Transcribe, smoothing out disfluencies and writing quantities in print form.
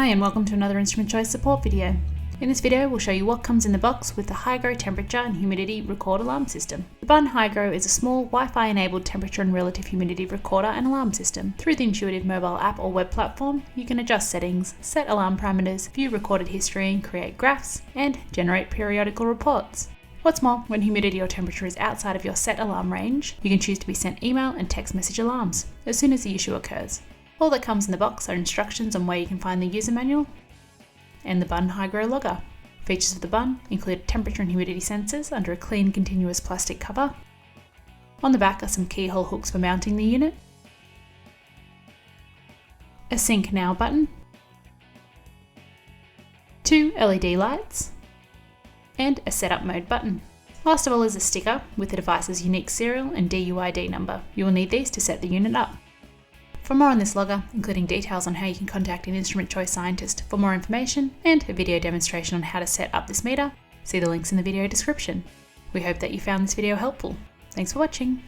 Hi and welcome to another Instrument Choice support video. In this video we'll show you what comes in the box with the Hygro temperature and humidity record alarm system. The Bun Hygro is a small Wi-Fi enabled temperature and relative humidity recorder and alarm system. Through the intuitive mobile app or web platform, you can adjust settings, set alarm parameters, view recorded history, create graphs, and generate periodical reports. What's more, when humidity or temperature is outside of your set alarm range, you can choose to be sent email and text message alarms as soon as the issue occurs. All that comes in the box are instructions on where you can find the user manual and the Bun Hygro logger. Features of the Bun include temperature and humidity sensors under a clean continuous plastic cover. On the back are some keyhole hooks for mounting the unit, a sync now button, 2 LED lights, and a setup mode button. Last of all is a sticker with the device's unique serial and DUID number. You will need these to set the unit up. For more on this logger, including details on how you can contact an Instrument Choice scientist for more information and a video demonstration on how to set up this meter, see the links in the video description. We hope that you found this video helpful. Thanks for watching.